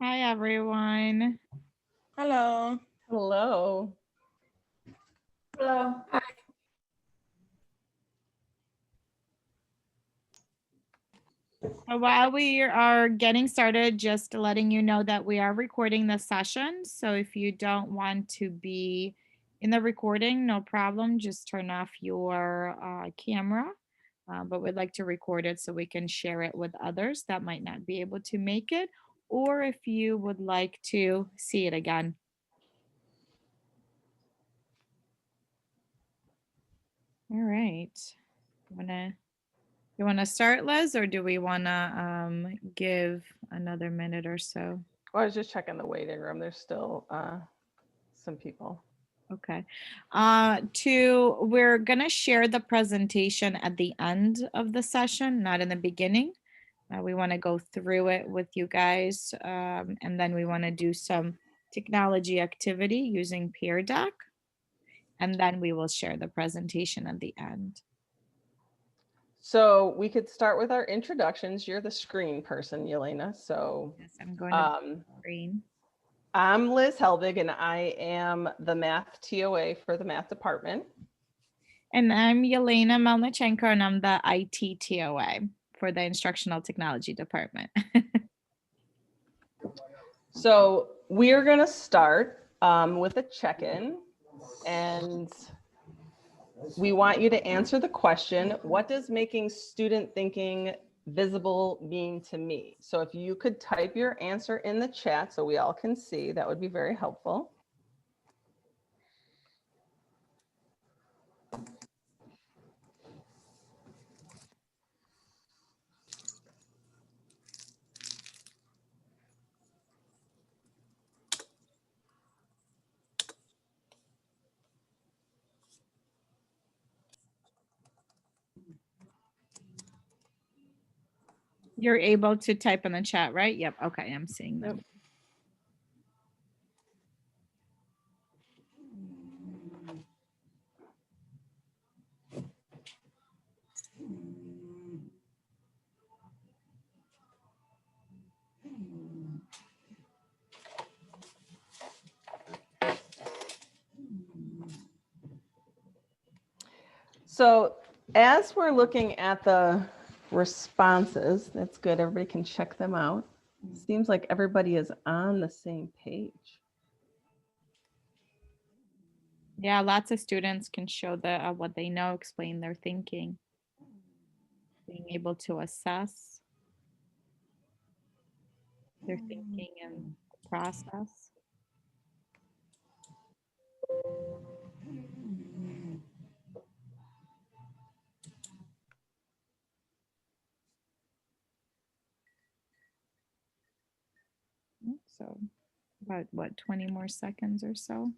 Hi, everyone. Hello. Hello. Hello. Hi. So while we are getting started, just letting you know that we are recording the session. So if you don't want to be in the recording, no problem. Just turn off your camera. But we'd like to record it so we can share it with others that might not be able to make it, or if you would like to see it again. All right. You wanna start, Liz, or do we wanna give another minute or so? Well, I was just checking the waiting room. There's still some people. Okay. We're gonna share the presentation at the end of the session, not in the beginning. We want to go through it with you guys, and then we want to do some technology activity using Pear Deck, and then we will share the presentation at the end. So we could start with our introductions. You're the screen person, Yelena. So Yes, I'm going to screen. I'm Liz Helbig, and I am the math TOA for the math department. And I'm Yelena Melnichenko, and I'm the IT TOA for the Instructional Technology Department. So we are going to start with a check-in, and we want you to answer the question, what does making student thinking visible mean to me? So if you could type your answer in the chat so we all can see, that would be very helpful. You're able to type in the chat, right? Yep. Okay, I'm seeing them. Yep. So as we're looking at the responses, that's good. Everybody can check them out. Seems like everybody is on the same page. Yeah, lots of students can show what they know, explain their thinking, being able to assess their thinking and process. So about what, 20 more seconds or so?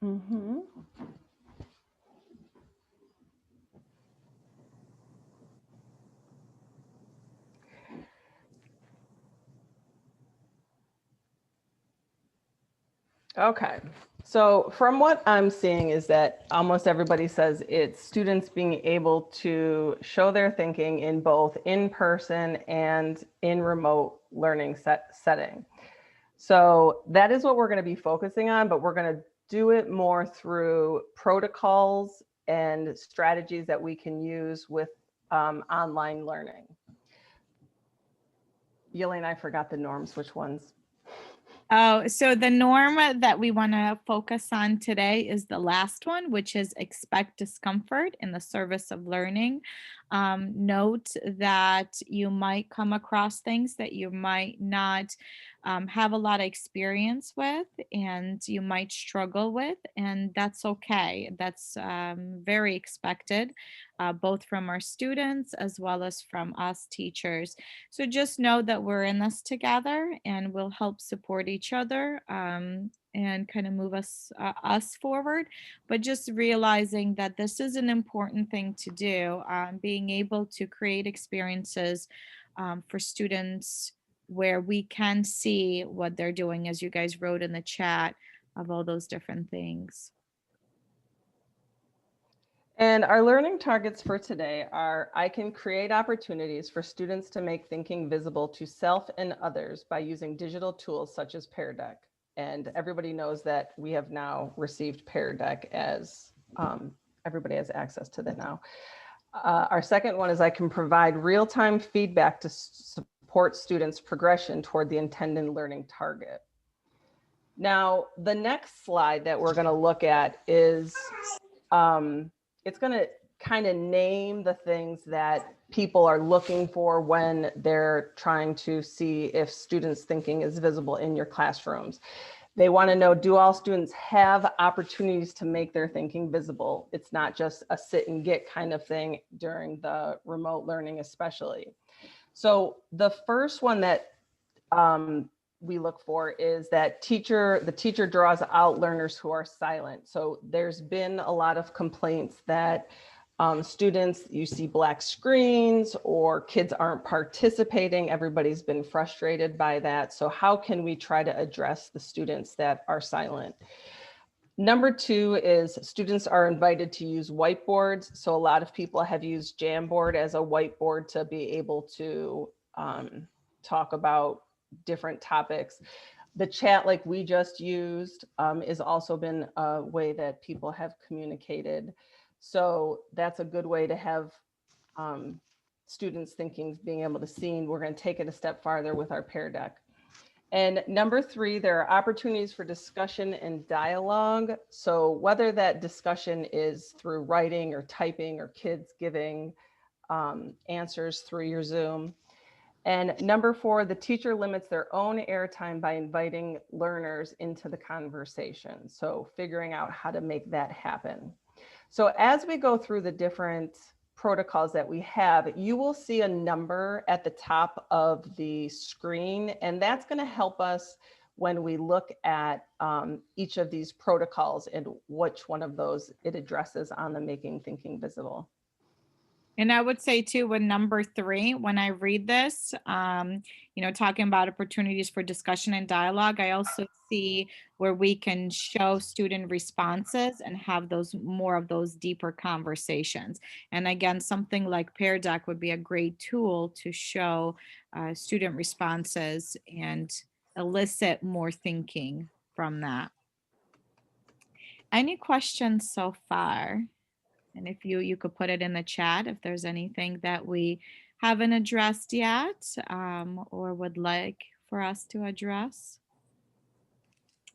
Mm-hmm. Okay. So from what I'm seeing is that almost everybody says it's students being able to show their thinking in both in-person and in remote learning setting. So that is what we're going to be focusing on, but we're going to do it more through protocols and strategies that we can use with online learning. Yelena, I forgot the norms. Which ones? Oh, so the norm that we want to focus on today is the last one, which is expect discomfort in the service of learning. Note that you might come across things that you might not have a lot of experience with, and you might struggle with, and that's okay. That's very expected, both from our students as well as from us teachers. So just know that we're in this together, and we'll help support each other and kind of move us forward. But just realizing that this is an important thing to do, being able to create experiences for students where we can see what they're doing, as you guys wrote in the chat, of all those different things. And our learning targets for today are: I can create opportunities for students to make thinking visible to self and others by using digital tools such as Pear Deck. And everybody knows that we have now received Pear Deck as everybody has access to that now. Our second one is: I can provide real-time feedback to support students' progression toward the intended learning target. Now, the next slide that we're going to look at is it's going to kind of name the things that people are looking for when they're trying to see if students' thinking is visible in your classrooms. They want to know, do all students have opportunities to make their thinking visible? It's not just a sit and get kind of thing during the remote learning, especially. So the first one that we look for is that the teacher draws out learners who are silent. So there's been a lot of complaints that students, you see black screens or kids aren't participating. Everybody's been frustrated by that. So how can we try to address the students that are silent? Number two is students are invited to use whiteboards. So a lot of people have used Jamboard as a whiteboard to be able to talk about different topics. The chat, like we just used, has also been a way that people have communicated. So that's a good way to have students thinking, being able to see. We're going to take it a step farther with our Pear Deck. And number three, there are opportunities for discussion and dialogue. So whether that discussion is through writing or typing or kids giving answers through your Zoom. And number four, the teacher limits their own airtime by inviting learners into the conversation. So figuring out how to make that happen. So as we go through the different protocols that we have, you will see a number at the top of the screen, and that's going to help us when we look at each of these protocols and which one of those it addresses on the making thinking visible. And I would say too, with number three, when I read this, talking about opportunities for discussion and dialogue, I also see where we can show student responses and have those more of those deeper conversations. And again, something like Pear Deck would be a great tool to show student responses and elicit more thinking from that. Any questions so far? And if you could put it in the chat if there's anything that we haven't addressed yet or would like for us to address.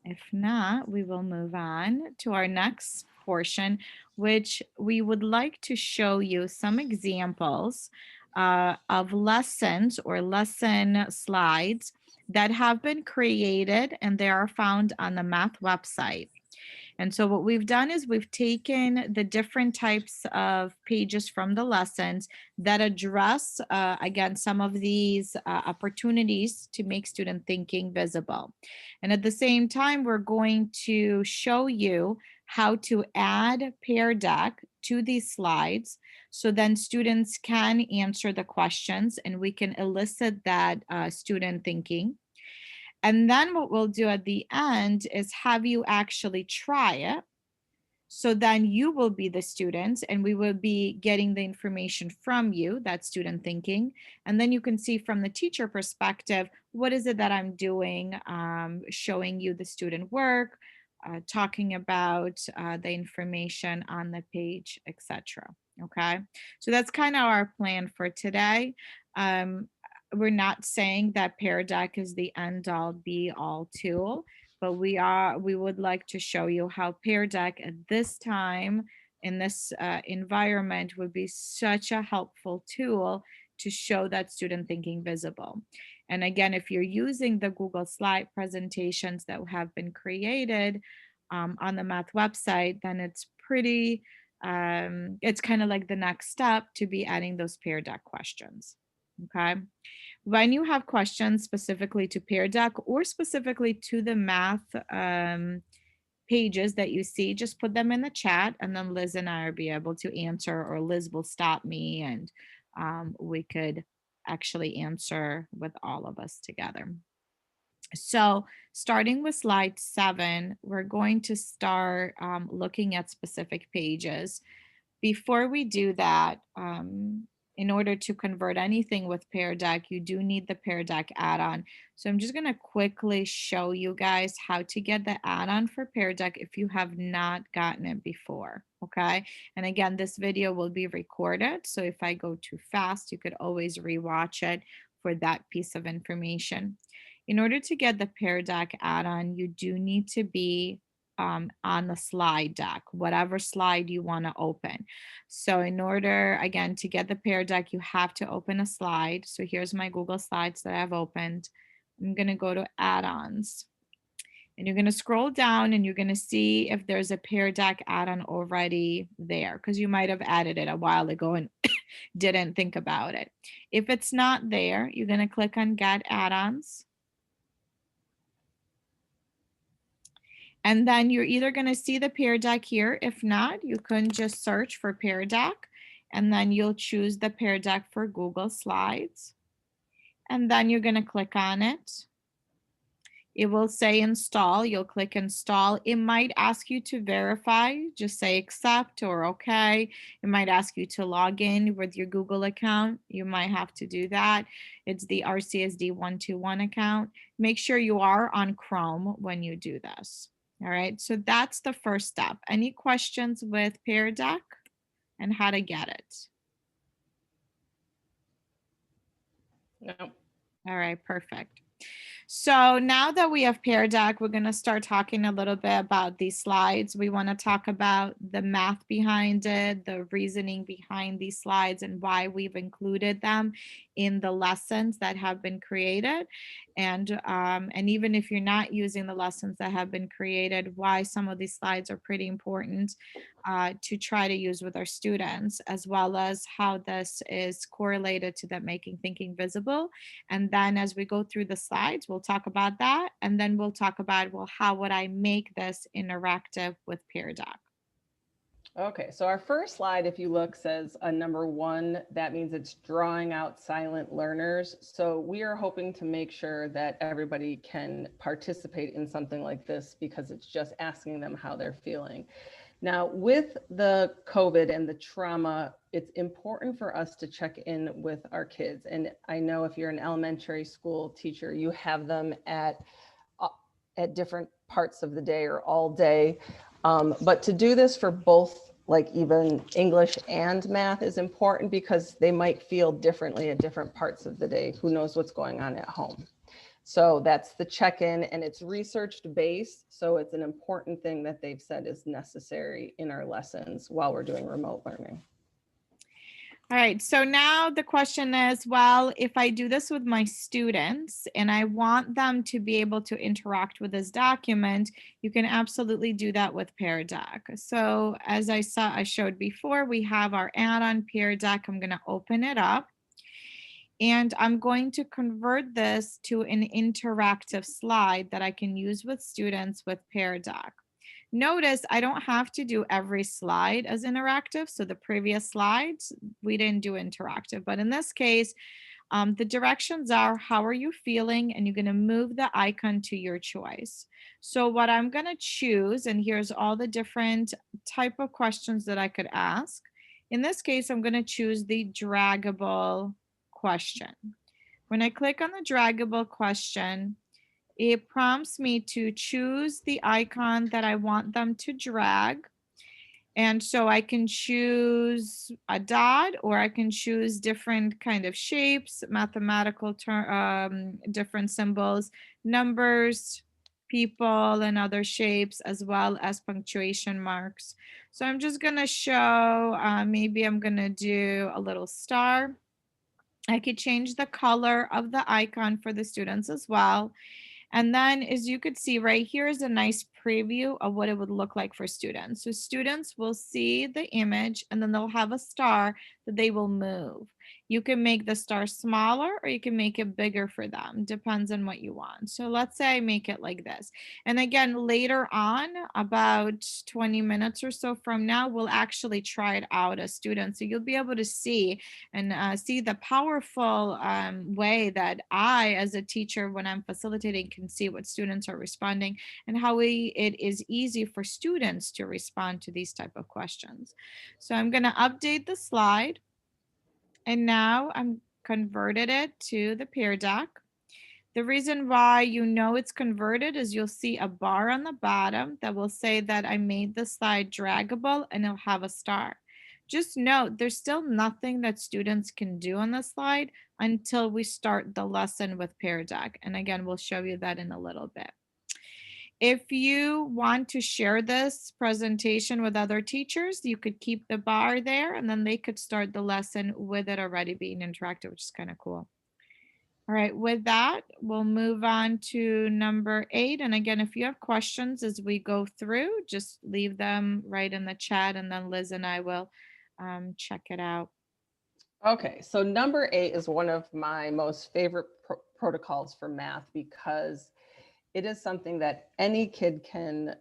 If not, we will move on to our next portion, which we would like to show you some examples of lessons or lesson slides that have been created, and they are found on the math website. And so what we've done is we've taken the different types of pages from the lessons that address, again, some of these opportunities to make student thinking visible. And at the same time, we're going to show you how to add Pear Deck to these slides so then students can answer the questions and we can elicit that student thinking. And then what we'll do at the end is have you actually try it. So then you will be the student and we will be getting the information from you, that student thinking. And then you can see from the teacher perspective, what is it that I'm doing, showing you the student work, talking about the information on the page, etc. Okay, so that's kind of our plan for today. We're not saying that Pear Deck is the end all be all tool, but we would like to show you how Pear Deck at this time in this environment would be such a helpful tool to show that student thinking visible. And again, if you're using the Google slide presentations that have been created on the math website, then it's pretty it's kind of like the next step to be adding those Pear Deck questions. Okay. When you have questions specifically to Pear Deck or specifically to the math pages that you see, just put them in the chat and then Liz and I will be able to answer, or Liz will stop me and we could actually answer with all of us together. So starting with slide 7, we're going to start looking at specific pages. Before we do that, in order to convert anything with Pear Deck, you do need the Pear Deck add-on. So I'm just going to quickly show you guys how to get the add-on for Pear Deck if you have not gotten it before. Okay. And again, this video will be recorded. So if I go too fast, you could always rewatch it for that piece of information. In order to get the Pear Deck add-on, you do need to be on the slide deck, whatever slide you want to open. So in order, again, to get the Pear Deck, you have to open a slide. So here's my Google Slides that I've opened. I'm going to go to add-ons. And you're going to scroll down and you're going to see if there's a Pear Deck add-on already there, because you might have added it a while ago and didn't think about it. If it's not there, you're going to click on Get Add-ons. And then you're either going to see the Pear Deck here. If not, you can just search for Pear Deck, and then you'll choose the Pear Deck for Google Slides. And then you're going to click on it. It will say install. You'll click install. It might ask you to verify. Just say accept or okay. It might ask you to log in with your Google account. You might have to do that. It's the RCSD121 account. Make sure you are on Chrome when you do this. All right, so that's the first step. Any questions with Pear Deck and how to get it? No. All right, perfect. So now that we have Pear Deck, we're going to start talking a little bit about these slides. We want to talk about the math behind it, the reasoning behind these slides, and why we've included them in the lessons that have been created. And even if you're not using the lessons that have been created, why some of these slides are pretty important to try to use with our students, as well as how this is correlated to them making thinking visible. And then as we go through the slides, we'll talk about that. And then we'll talk about, well, how would I make this interactive with Pear Deck? Okay, so our first slide, if you look, says a number 1. That means it's drawing out silent learners. So we are hoping to make sure that everybody can participate in something like this, because it's just asking them how they're feeling. Now, with the COVID and the trauma, it's important for us to check in with our kids. And I know if you're an elementary school teacher, you have them at different parts of the day or all day. But to do this for both, like even English and math, is important, because they might feel differently at different parts of the day. Who knows what's going on at home? So that's the check-in, and it's research based. So it's an important thing that they've said is necessary in our lessons while we're doing remote learning. All right, so now the question is, well, if I do this with my students and I want them to be able to interact with this document, you can absolutely do that with Pear Deck. So as I showed before, we have our add-on Pear Deck. I'm going to open it up. And I'm going to convert this to an interactive slide that I can use with students with Pear Deck. Notice I don't have to do every slide as interactive. So the previous slides, we didn't do interactive. But in this case, the directions are, how are you feeling? And you're going to move the icon to your choice. So what I'm going to choose, and here's all the different type of questions that I could ask. In this case, I'm going to choose the draggable question. When I click on the draggable question, it prompts me to choose the icon that I want them to drag. And so I can choose a dot, or I can choose different kind of shapes, mathematical different symbols, numbers, people, and other shapes, as well as punctuation marks. So I'm just going to show, maybe I'm going to do a little star. I could change the color of the icon for the students as well. And then, as you could see right here, is a nice preview of what it would look like for students. So students will see the image, and then they'll have a star that they will move. You can make the star smaller or you can make it bigger for them. Depends on what you want. So let's say I make it like this. And again, later on, about 20 minutes or so from now, we'll actually try it out as students. So you'll be able to see and see the powerful way that I, as a teacher, when I'm facilitating, can see what students are responding and how it is easy for students to respond to these type of questions. So I'm going to update the slide. And now I'm converted it to the Pear Deck. The reason why you know it's converted is you'll see a bar on the bottom that will say that I made the slide draggable and it'll have a star. Just note, there's still nothing that students can do on the slide until we start the lesson with Pear Deck. And again, we'll show you that in a little bit. If you want to share this presentation with other teachers, you could keep the bar there and then they could start the lesson with it already being interactive, which is kind of cool. All right, with that, we'll move on to number 8. And again, if you have questions as we go through, just leave them right in the chat and then Liz and I will check it out. Okay, so number 8 is one of my most favorite protocols for math because it is something that any kid can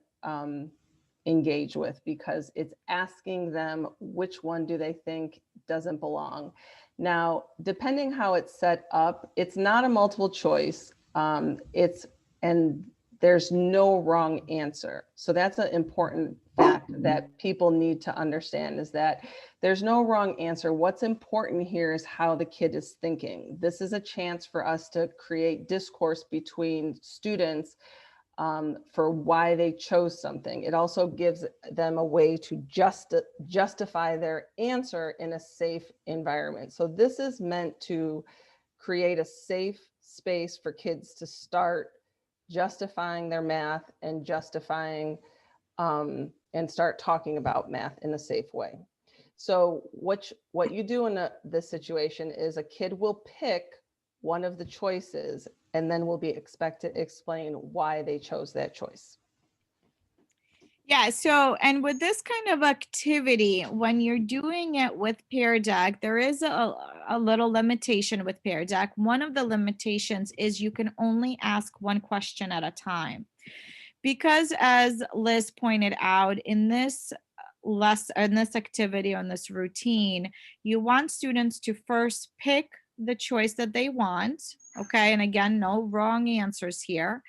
engage with because it's asking them which one do they think doesn't belong. Now, depending how it's set up, it's not a multiple choice. And there's no wrong answer. So that's an important fact that people need to understand is that there's no wrong answer. What's important here is how the kid is thinking. This is a chance for us to create discourse between students for why they chose something. It also gives them a way to justify their answer in a safe environment. So this is meant to create a safe space for kids to start justifying their math and justifying and start talking about math in a safe way. So what you do in this situation is a kid will pick one of the choices and then will be expected to explain why they chose that choice. Yeah, so and with this kind of activity, when you're doing it with Pear Deck, there is a little limitation with Pear Deck. One of the limitations is you can only ask one question at a time. Because as Liz pointed out, in this activity, on this routine, you want students to first pick the choice that they want. Okay. And again, no wrong answers here.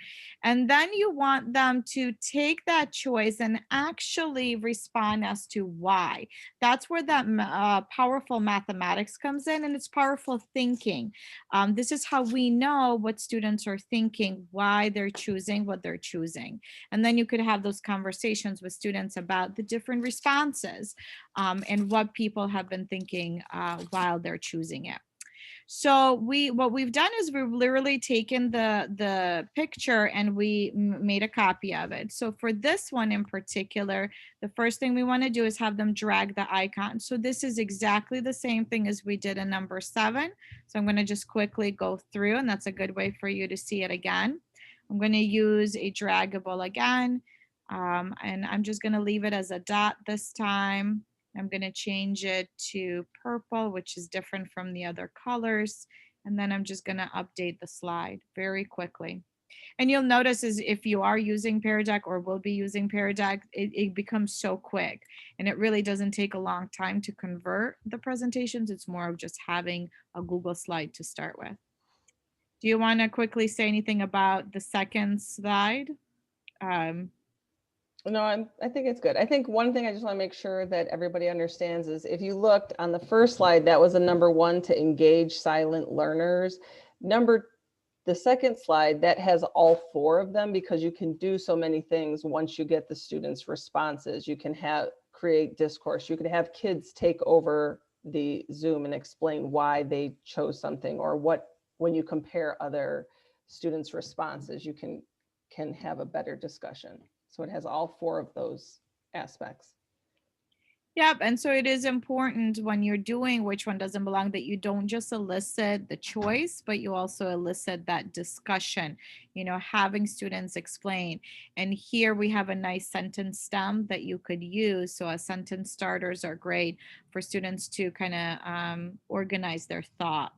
And then you want them to take that choice and actually respond as to why. That's where that powerful mathematics comes in, and it's powerful thinking. This is how we know what students are thinking, why they're choosing what they're choosing. And then you could have those conversations with students about the different responses and what people have been thinking while they're choosing it. So what we've done is we've literally taken the picture and we made a copy of it. So for this one in particular, the first thing we want to do is have them drag the icon. So this is exactly the same thing as we did in number 7. So I'm going to just quickly go through, and that's a good way for you to see it again. I'm going to use a draggable again, and I'm just going to leave it as a dot this time. I'm going to change it to purple, which is different from the other colors. And then I'm just going to update the slide very quickly. And you'll notice is if you are using Pear Deck or will be using Pear Deck, it becomes so quick. And it really doesn't take a long time to convert the presentations. It's more of just having a Google slide to start with. Do you want to quickly say anything about the second slide? No, I think it's good. I think one thing I just want to make sure that everybody understands is if you looked on the first slide, that was a number 1 to engage silent learners. The second slide, that has all 4 of them because you can do so many things once you get the students' responses. You can create discourse. You can have kids take over the Zoom and explain why they chose something, or when you compare other students' responses, you can have a better discussion. So it has all 4 of those aspects. Yep. And so it is important when you're doing which one doesn't belong that you don't just elicit the choice, but you also elicit that discussion, having students explain. And here we have a nice sentence stem that you could use. So, sentence starters are great for students to kind of organize their thought.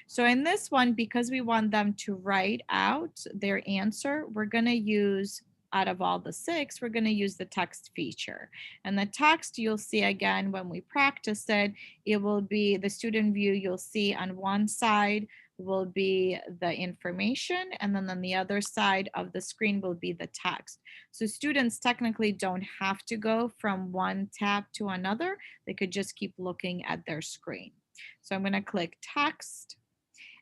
So in this one, because we want them to write out their answer, we're going to use, out of all the 6, we're going to use the text feature. And the text you'll see again when we practice it, it will be the student view. You'll see on one side will be the information, and then on the other side of the screen will be the text. So students technically don't have to go from one tab to another. They could just keep looking at their screen. So I'm going to click text.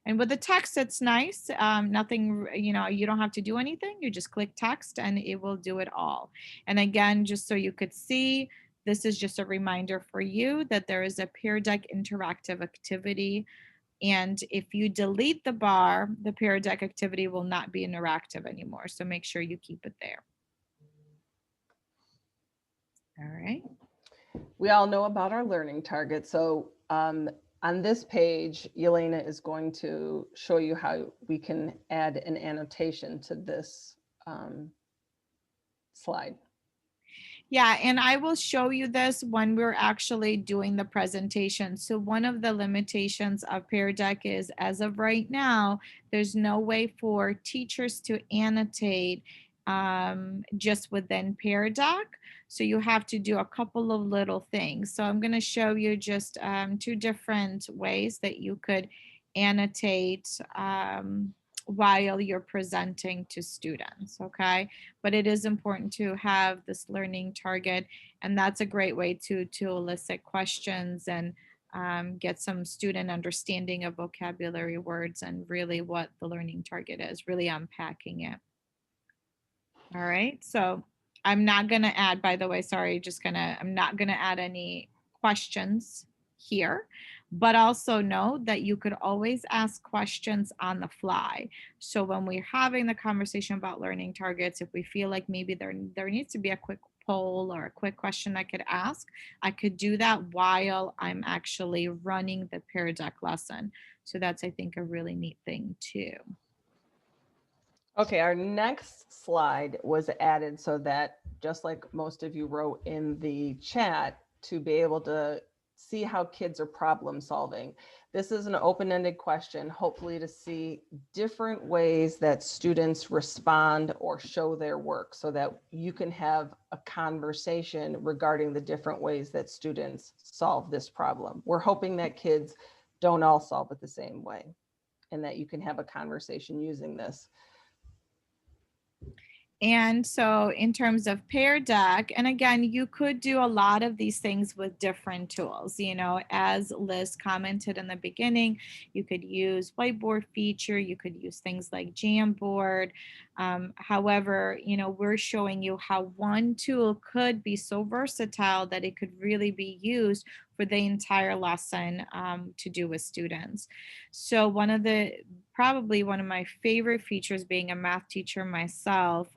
And with the text, it's nice. Nothing, you don't have to do anything. You just click text and it will do it all. And again, just so you could see, this is just a reminder for you that there is a Pear Deck interactive activity. And if you delete the bar, the Pear Deck activity will not be interactive anymore. So make sure you keep it there. All right. We all know about our learning target. So on this page, Yelena is going to show you how we can add an annotation to this slide. Yeah, and I will show you this when we're actually doing the presentation. So one of the limitations of Pear Deck is, as of right now, there's no way for teachers to annotate just within Pear Deck. So you have to do a couple of little things. So I'm going to show you just 2 different ways that you could annotate while you're presenting to students, okay? But it is important to have this learning target, and that's a great way to elicit questions and get some student understanding of vocabulary words and really what the learning target is, really unpacking it. All right, so I'm not gonna add, by the way, sorry, I'm not gonna add any questions here, but also know that you could always ask questions on the fly. So when we're having the conversation about learning targets, if we feel like maybe there needs to be a quick poll or a quick question I could ask, I could do that while I'm actually running the Pear Deck lesson. So that's, I think, a really neat thing too. Okay, our next slide was added so that, just like most of you wrote in the chat, to be able to see how kids are problem solving. This is an open-ended question, hopefully to see different ways that students respond or show their work so that you can have a conversation regarding the different ways that students solve this problem. We're hoping that kids don't all solve it the same way and that you can have a conversation using this. And so in terms of Pear Deck, and again, you could do a lot of these things with different tools. As Liz commented in the beginning, you could use whiteboard feature, you could use things like Jamboard. However, we're showing you how one tool could be so versatile that it could really be used for the entire lesson to do with students. So probably one of my favorite features, being a math teacher myself,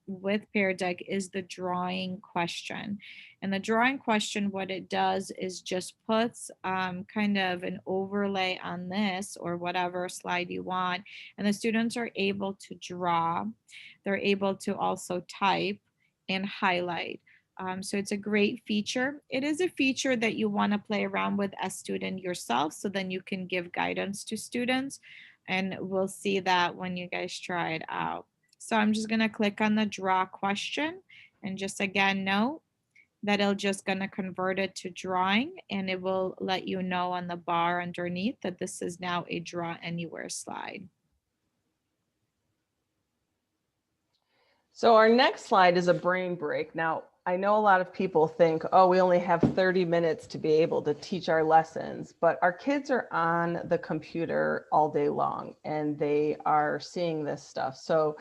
with Pear Deck is the drawing question. And the drawing question, what it does is just puts kind of an overlay on this or whatever slide you want, and the students are able to draw. They're able to also type and highlight. So it's a great feature. It is a feature that you want to play around with as student yourself, so then you can give guidance to students. And we'll see that when you guys try it out. So I'm just going to click on the draw question and just again note that it'll just going to convert it to drawing, and it will let you know on the bar underneath that this is now a draw anywhere slide. So our next slide is a brain break. Now, I know a lot of people think, oh, we only have 30 minutes to be able to teach our lessons, but our kids are on the computer all day long and they are seeing this stuff. So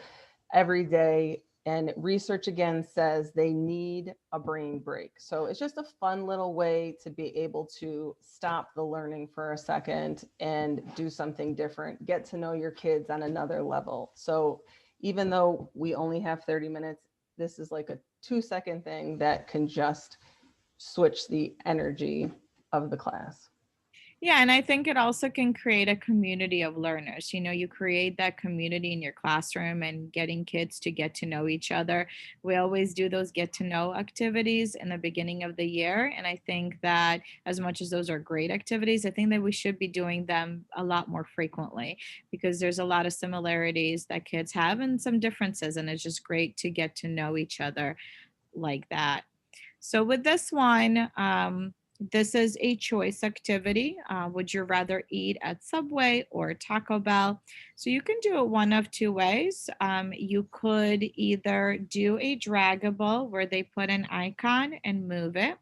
every day, and research again says they need a brain break. So it's just a fun little way to be able to stop the learning for a second and do something different, get to know your kids on another level. So even though we only have 30 minutes, this is like a 2-second thing that can just switch the energy of the class. Yeah, and I think it also can create a community of learners. You create that community in your classroom and getting kids to get to know each other. We always do those get to know activities in the beginning of the year. And I think that as much as those are great activities, I think that we should be doing them a lot more frequently because there's a lot of similarities that kids have and some differences. And it's just great to get to know each other like that. So with this one, this is a choice activity. Would you rather eat at Subway or Taco Bell? So you can do it one of two ways. You could either do a draggable where they put an icon and move it,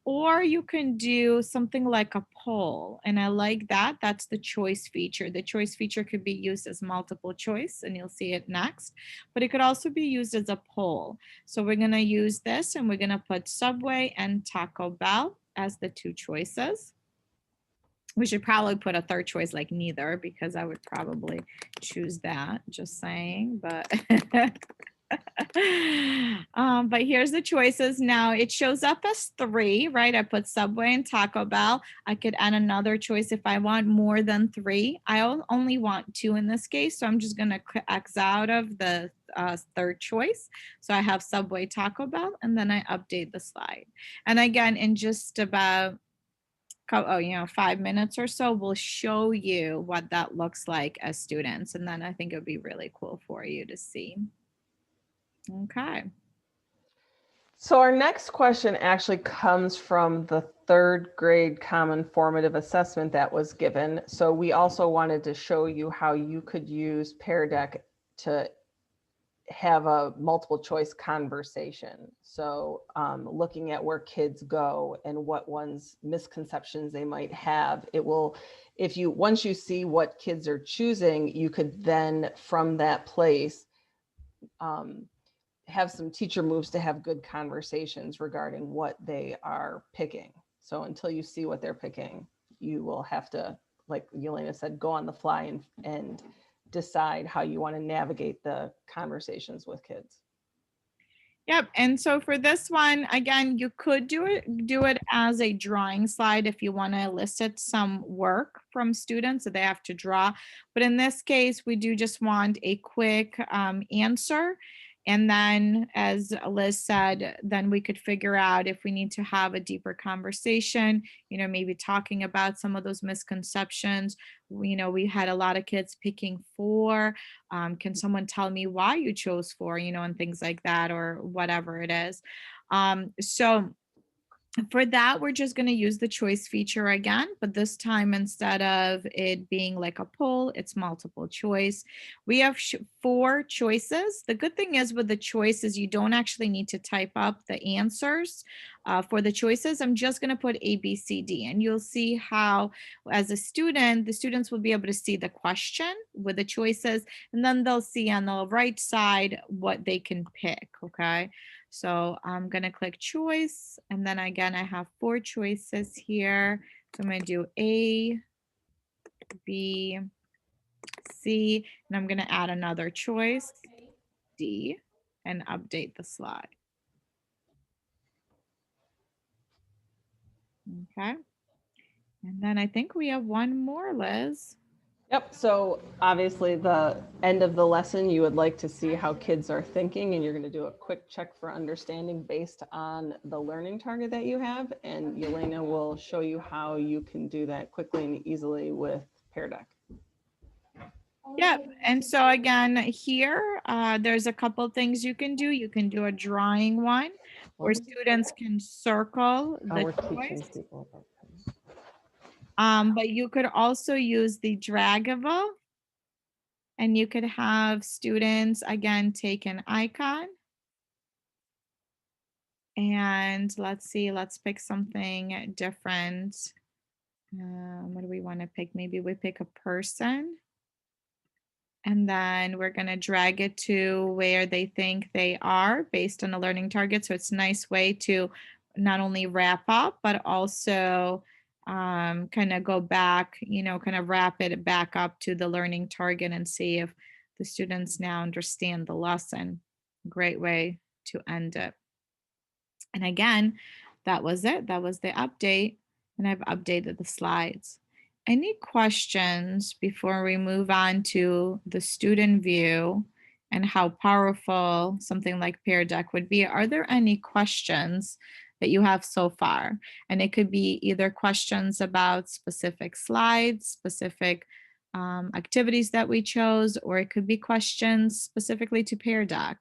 or you can do something like a poll. And I like that. That's the choice feature. The choice feature could be used as multiple choice, and you'll see it next, but it could also be used as a poll. So we're going to use this and we're going to put Subway and Taco Bell as the two choices. We should probably put a third choice like neither because I would probably choose that, just saying, but but here's the choices. Now it shows up as 3, right? I put Subway and Taco Bell. I could add another choice if I want more than 3. I only want 2 in this case, so I'm just going to X out of the third choice. So I have Subway, Taco Bell, and then I update the slide. And again, in just about 5 minutes or so, we'll show you what that looks like as students. And then I think it would be really cool for you to see. Okay. So our next question actually comes from the 3rd grade common formative assessment that was given. So we also wanted to show you how you could use Pear Deck to have a multiple choice conversation. So looking at where kids go and what one's misconceptions they might have, it will, once you see what kids are choosing, you could then from that place have some teacher moves to have good conversations regarding what they are picking. So until you see what they're picking, you will have to, like Yelena said, go on the fly and decide how you want to navigate the conversations with kids. Yep. And so for this one, again, you could do it as a drawing slide if you want to elicit some work from students that they have to draw. But in this case, we do just want a quick answer. And then, as Liz said, then we could figure out if we need to have a deeper conversation, maybe talking about some of those misconceptions. We had a lot of kids picking 4. Can someone tell me why you chose 4, and things like that, or whatever it is. So for that, we're just going to use the choice feature again, but this time instead of it being like a poll, it's multiple choice. We have 4 choices. The good thing is with the choices, you don't actually need to type up the answers for the choices. I'm just going to put A, B, C, D, and you'll see how, as a student, the students will be able to see the question with the choices, and then they'll see on the right side what they can pick, okay? So I'm going to click choice. And then again, I have 4 choices here. So I'm going to do A, B, C, and I'm going to add another choice, D, and update the slide. Okay. And then I think we have one more, Liz. Yep. So obviously the end of the lesson, you would like to see how kids are thinking, and you're going to do a quick check for understanding based on the learning target that you have. And Yelena will show you how you can do that quickly and easily with Pear Deck. Yep. And so again, here, there's a couple things you can do. You can do a drawing one where students can circle the choice. But you could also use the draggable, and you could have students again take an icon. And let's see, let's pick something different. What do we want to pick? Maybe we pick a person. And then we're going to drag it to where they think they are based on a learning target. So it's a nice way to not only wrap up, but also kind of go back, kind of wrap it back up to the learning target and see if the students now understand the lesson. Great way to end it. And again, That was it. That was the update. And I've updated the slides. Any questions before we move on to the student view and how powerful something like Pear Deck would be? Are there any questions that you have so far? And it could be either questions about specific slides, specific activities that we chose, or it could be questions specifically to Pear Deck.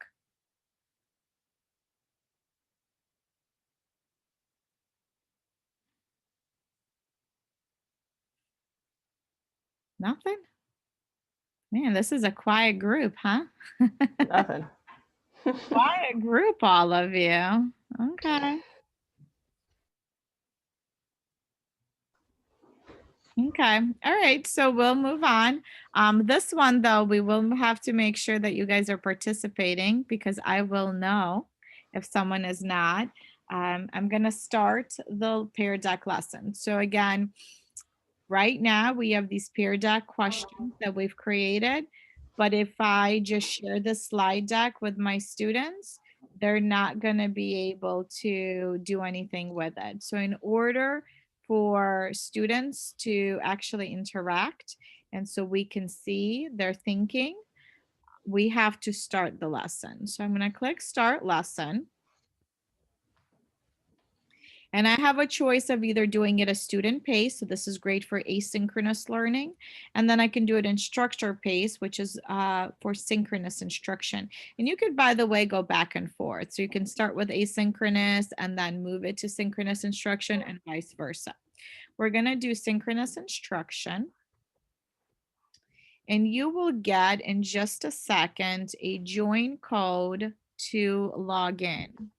Nothing? Man, this is a quiet group, huh? Nothing. Quiet group, all of you. Okay. Okay. All right. So we'll move on. This one, though, we will have to make sure that you guys are participating because I will know if someone is not. I'm going to start the Pear Deck lesson. So again, right now we have these Pear Deck questions that we've created. But if I just share the slide deck with my students, they're not going to be able to do anything with it. So in order for students to actually interact and so we can see their thinking, we have to start the lesson. So I'm going to click start lesson. And I have a choice of either doing it a student pace, so this is great for asynchronous learning, and then I can do it instructor pace, which is for synchronous instruction. And you could, by the way, go back and forth. So you can start with asynchronous and then move it to synchronous instruction and vice versa. We're gonna do synchronous instruction. And you will get in just a second a join code to log in.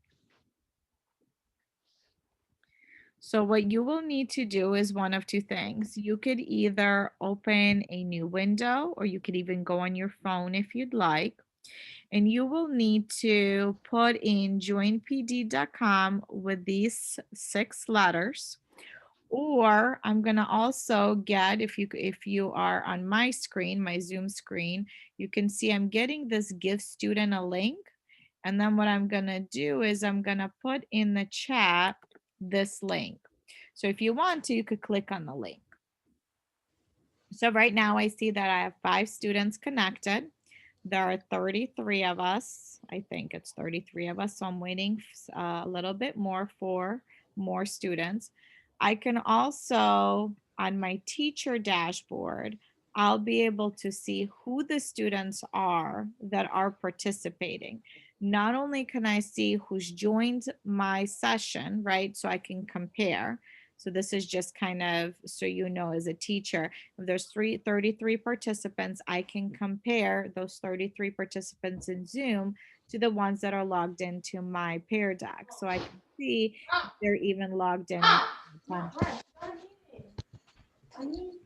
So what you will need to do is one of two things. You could either open a new window or you could even go on your phone if you'd like. And you will need to put in joinpd.com with these 6 letters. Or I'm going to also get, if you are on my screen, my Zoom screen, you can see I'm getting this give student a link. And then what I'm going to do is I'm going to put in the chat this link. So if you want to, you could click on the link. So right now I see that I have 5 students connected. There are 33 of us. I think it's 33 of us. So I'm waiting a little bit more for more students. I can also, on my teacher dashboard, I'll be able to see who the students are that are participating. Not only can I see who's joined my session, right? So I can compare. So this is just kind of so you know as a teacher, if there's 33 participants, I can compare those 33 participants in Zoom to the ones that are logged into my Pear Deck. So I can see if they're even logged in.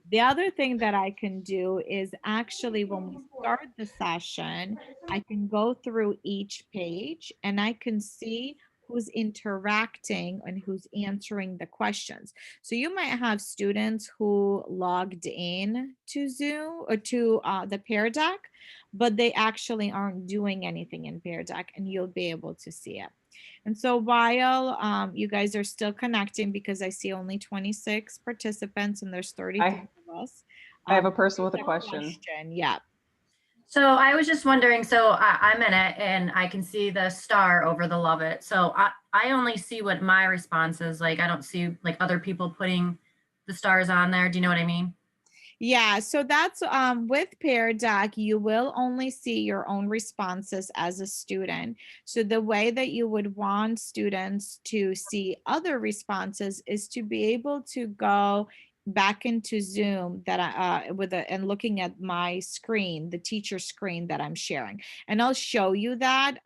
The other thing that I can do is actually when we start the session, I can go through each page and I can see who's interacting and who's answering the questions. So you might have students who logged in to Zoom or to the Pear Deck, but they actually aren't doing anything in Pear Deck, and you'll be able to see it. And so while you guys are still connecting, because I see only 26 participants and there's 33 of us. I have a person with a question. Yeah. So I was just wondering, so I'm in it and I can see the star over the love it. So I only see what my response is. Like, I don't see like other people putting the stars on there. Do you know what I mean? Yeah, so that's with Pear Deck, you will only see your own responses as a student. So the way that you would want students to see other responses is to be able to go back into Zoom that and looking at my screen, the teacher screen that I'm sharing, and I'll show you that.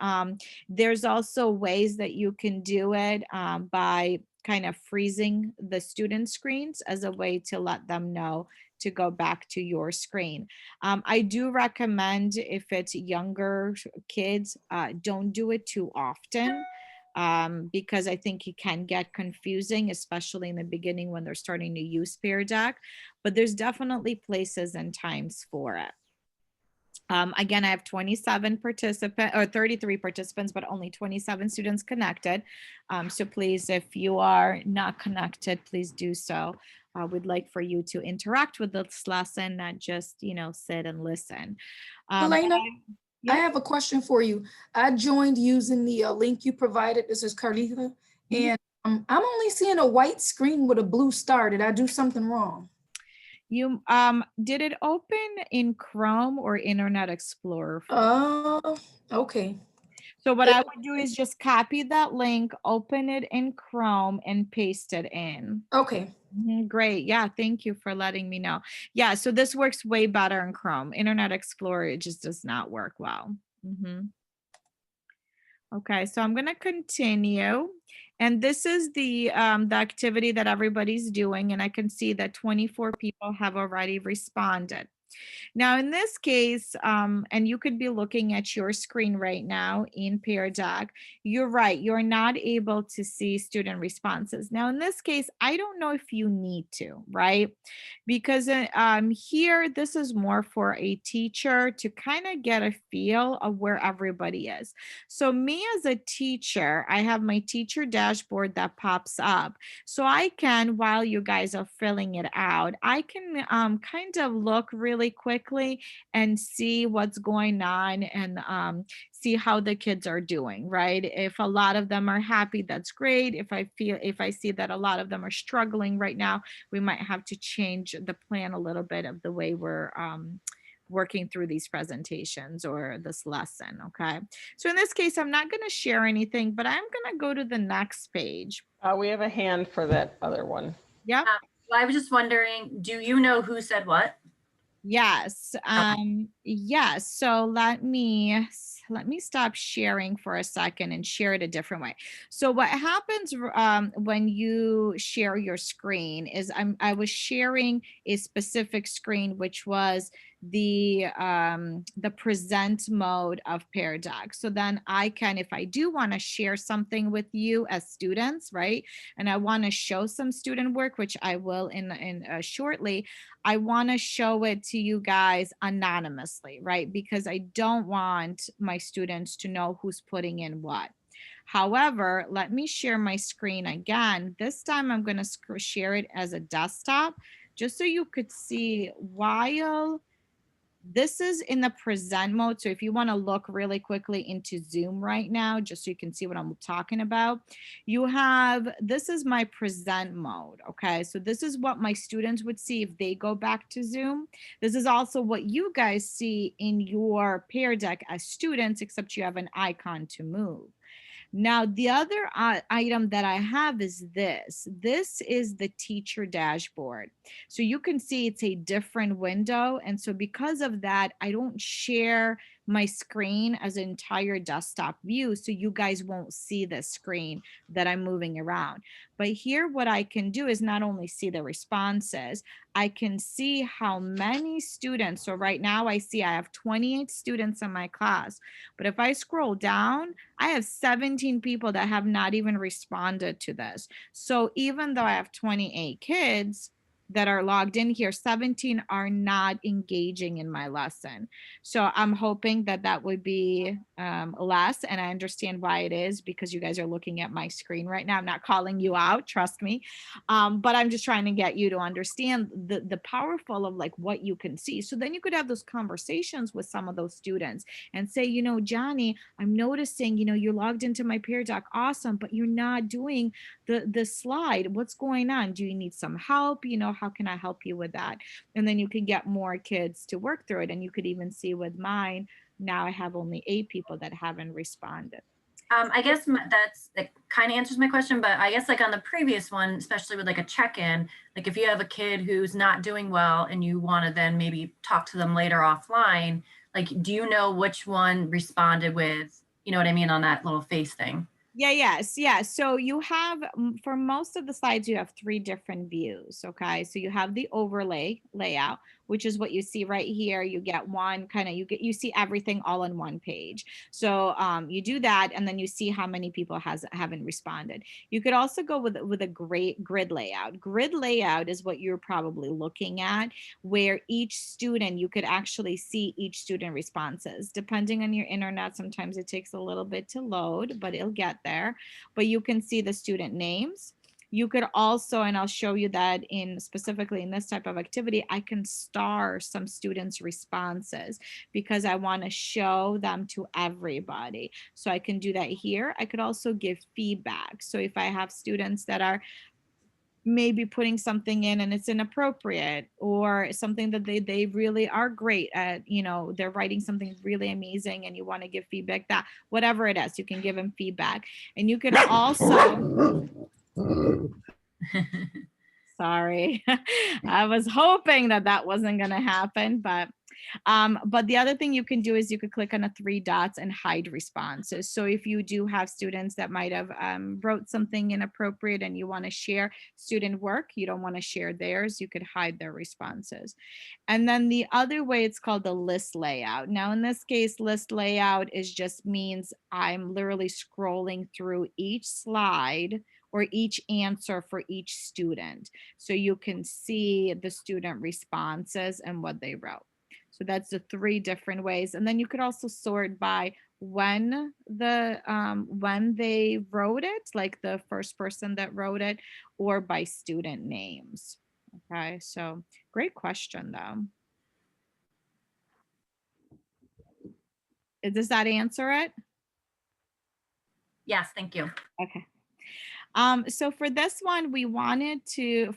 There's also ways that you can do it by kind of freezing the student screens as a way to let them know to go back to your screen. I do recommend if it's younger kids, don't do it too often because I think it can get confusing, especially in the beginning when they're starting to use Pear Deck. But there's definitely places and times for it. Again, I have 27 participants or 33 participants, but only 27 students connected. So please, if you are not connected, please do so. We'd like for you to interact with this lesson, not just, sit and listen. Elena, I yeah. have a question for you. I joined using the link you provided. This is Carlita. And I'm only seeing a white screen with a blue star. Did I do something wrong? You did it open in Chrome or Internet Explorer? Oh, okay. So what I would do is just copy that link, open it in Chrome and paste it in. Okay. Great. Yeah, thank you for letting me know. Yeah, so this works way better in Chrome. Internet Explorer, it just does not work well. Okay, so I'm going to continue. And this is the activity that everybody's doing. And I can see that 24 people have already responded. Now, in this case, and you could be looking at your screen right now in Pear Deck, you're right, you're not able to see student responses. Now, in this case, I don't know if you need to, right? Because here, this is more for a teacher to kind of get a feel of where everybody is. So me as a teacher, I have my teacher dashboard that pops up. So I can, while you guys are filling it out, I can kind of look really quickly and see what's going on and see how the kids are doing, right? If a lot of them are happy, that's great. If I see that a lot of them are struggling right now, we might have to change the plan a little bit of the way we're working through these presentations or this lesson. Okay. So in this case, I'm not going to share anything, but I'm going to go to the next page. We have a hand for that other one. Yeah. Well, I was just wondering, do you know who said what? Yes. Yes. So let me stop sharing for a second and share it a different way. So what happens when you share your screen is I was sharing a specific screen, which was the present mode of Pear Deck. So then I can, if I do want to share something with you as students, right, and I want to show some student work, which I will in shortly, I want to show it to you guys anonymously, right? Because I don't want my students to know who's putting in what. However, let me share my screen again. This time I'm going to share it as a desktop just so you could see while this is in the present mode. So if you want to look really quickly into Zoom right now, just so you can see what I'm talking about, this is my present mode. Okay. So this is what my students would see if they go back to Zoom. This is also what you guys see in your Pear Deck as students, except you have an icon to move. Now, the other item that I have is this. This is the teacher dashboard. So you can see it's a different window. And so because of that, I don't share my screen as an entire desktop view. So you guys won't see the screen that I'm moving around. But here, what I can do is not only see the responses, I can see how many students. So right now I have 28 students in my class. But if I scroll down, I have 17 people that have not even responded to this. So even though I have 28 kids that are logged in here, 17 are not engaging in my lesson. So I'm hoping that would be less. And I understand why it is, because you guys are looking at my screen right now. I'm not calling you out, trust me. But I'm just trying to get you to understand the powerful of like what you can see. So then you could have those conversations with some of those students and say, Johnny, I'm noticing, you're logged into my Pear Deck. Awesome. But you're not doing the slide. What's going on? Do you need some help? How can I help you with that? And then you can get more kids to work through it. And you could even see with mine, now I have only 8 people that haven't responded. I guess that kind of answers my question, but I guess like on the previous one, especially with like a check-in, like if you have a kid who's not doing well and you want to then maybe talk to them later offline, like, do you know which one responded with, you know what I mean, on that little face thing? Yes, yeah. So you have, for most of the slides, you have three different views. Okay. So you have the overlay layout, which is what you see right here. You get one kind of, you see everything all on one page. So you do that, and then you see how many people haven't responded. You could also go with a great grid layout. Grid layout is what you're probably looking at, where each student, you could actually see each student responses. Depending on your internet, sometimes it takes a little bit to load, but it'll get there. But you can see the student names. You could also, and I'll show you that in specifically in this type of activity, I can star some students' responses because I want to show them to everybody. So I can do that here. I could also give feedback. So if I have students that are maybe putting something in and it's inappropriate, or something that they really are great at, they're writing something really amazing and you want to give feedback, that whatever it is, you can give them feedback. And you could also sorry, I was hoping that that wasn't going to happen, but the other thing you can do is you could click on the three dots and hide responses. So if you do have students that might have wrote something inappropriate and you want to share student work, you don't want to share theirs, you could hide their responses. And then the other way, it's called the list layout. Now, in this case, list layout is just means I'm literally scrolling through each slide or each answer for each student. So you can see the student responses and what they wrote. So that's the three different ways. And then you could also sort by when they wrote it, like the first person that wrote it, or by student names. Okay, so great question though. Does that answer it? Yes, thank you. Okay. So for this one, we wanted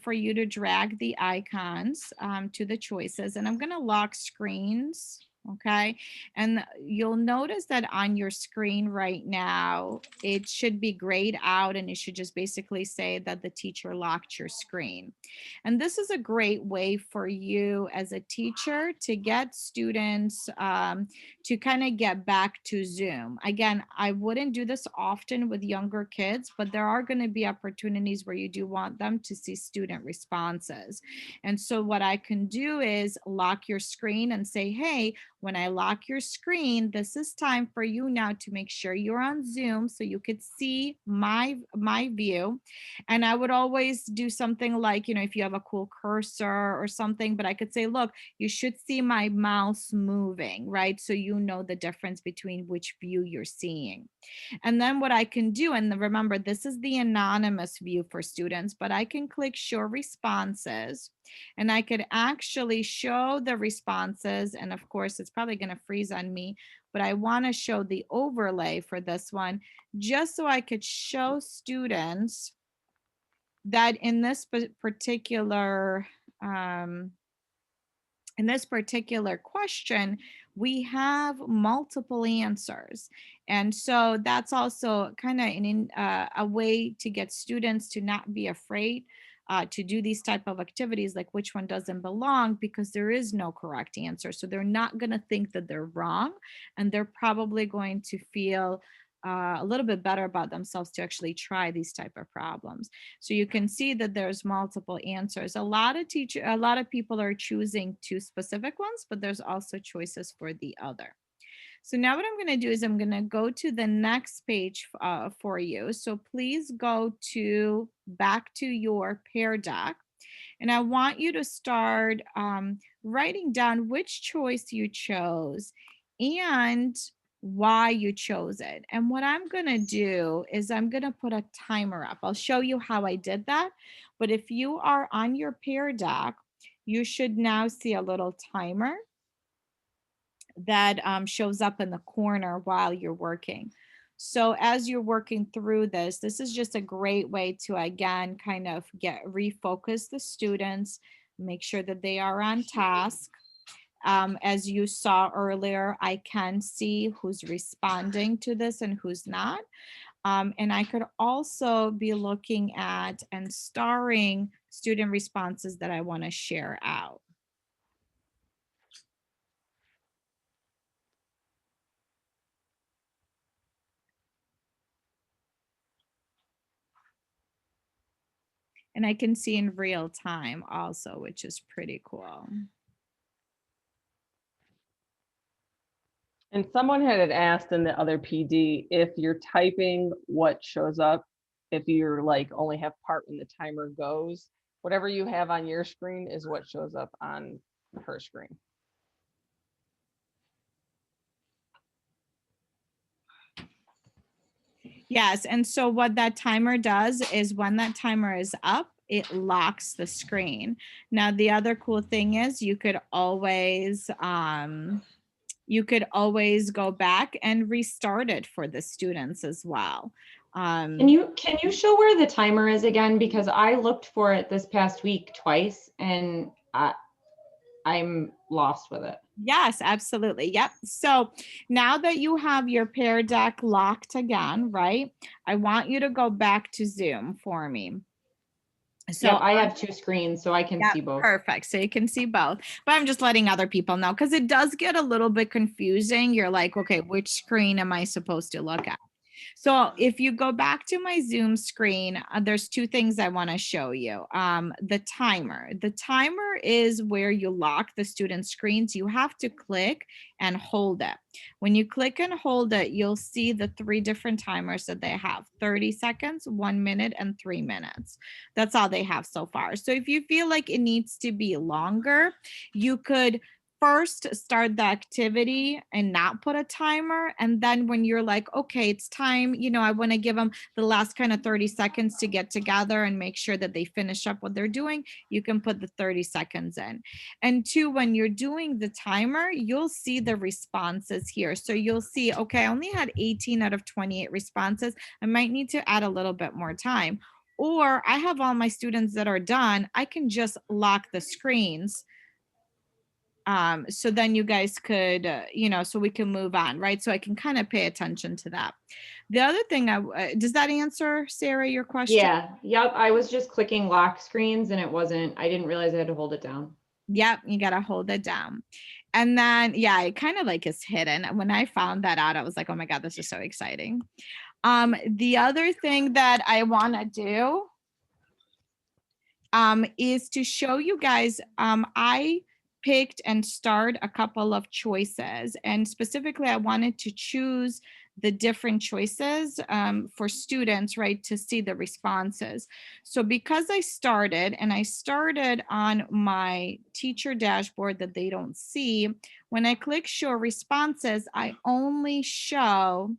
for you to drag the icons to the choices, and I'm going to lock screens. Okay. And you'll notice that on your screen right now, it should be grayed out, and it should just basically say that the teacher locked your screen. And this is a great way for you as a teacher to get students to kind of get back to Zoom. Again, I wouldn't do this often with younger kids, but there are going to be opportunities where you do want them to see student responses. And so what I can do is lock your screen and say, hey, when I lock your screen, this is time for you now to make sure you're on Zoom so you could see my view. And I would always do something like, if you have a cool cursor or something, but I could say, look, you should see my mouse moving, right? So you know the difference between which view you're seeing. And then what I can do, and remember, this is the anonymous view for students, but I can click show responses, and I could actually show the responses. And of course, it's probably going to freeze on me, but I want to show the overlay for this one, just so I could show students that in this particular question, we have multiple answers. And so that's also kind of a way to get students to not be afraid to do these type of activities, like which one doesn't belong, because there is no correct answer. So they're not going to think that they're wrong, and they're probably going to feel a little bit better about themselves to actually try these type of problems. So you can see that there's multiple answers. A lot of people are choosing two specific ones, but there's also choices for the other. So now what I'm going to do is I'm going to go to the next page for you. So please go back to your Pear Deck. And I want you to start writing down which choice you chose and why you chose it. And what I'm going to do is I'm going to put a timer up. I'll show you how I did that. But if you are on your Pear Deck, you should now see a little timer that shows up in the corner while you're working. So as you're working through this is just a great way to, again, kind of refocus the students, make sure that they are on task. As you saw earlier, I can see who's responding to this and who's not. And I could also be looking at and starring student responses that I want to share out. And I can see in real time also, which is pretty cool. And someone had asked in the other PD if you're typing what shows up, if you're like only have part when the timer goes, whatever you have on your screen is what shows up on her screen. Yes, and so what that timer does is when that timer is up, it locks the screen. Now, the other cool thing is you could always go back and restart it for the students as well. Can you show where the timer is again? Because I looked for it this past week twice and I'm lost with it. Yes, absolutely. Yep. So now that you have your Pear Deck locked again, right? I want you to go back to Zoom for me. So I have two screens, so I can yeah, see both. perfect. So you can see both, but I'm just letting other people know because it does get a little bit confusing. You're like, okay, which screen am I supposed to look at? So if you go back to my Zoom screen, there's two things I want to show you. The timer. The timer is where you lock the student screens. You have to click and hold it. When you click and hold it, you'll see the three different timers that they have: 30 seconds, 1 minute, and 3 minutes. That's all they have so far. So if you feel like it needs to be longer, you could first start the activity and not put a timer, and then when you're like, okay, it's time, I want to give them the last kind of 30 seconds to get together and make sure that they finish up what they're doing, you can put the 30 seconds in. And two, when you're doing the timer, you'll see the responses here. So you'll see, okay, I only had 18 out of 28 responses. I might need to add a little bit more time, or I have all my students that are done. I can just lock the screens. So then you guys could, so we can move on, right? So I can kind of pay attention to that. The other thing, does that answer, Sarah, your question? Yeah, yep. I was just clicking lock screens and I didn't realize I had to hold it down. Yep, you got to hold it down. And then, yeah, it kind of like is hidden. When I found that out, I was like, oh my God, this is so exciting. The other thing that I want to do is to show you guys, I picked and starred a couple of choices, and specifically I wanted to choose the different choices for students, right, to see the responses. So because I started on my teacher dashboard that they don't see, when I click show responses, I only show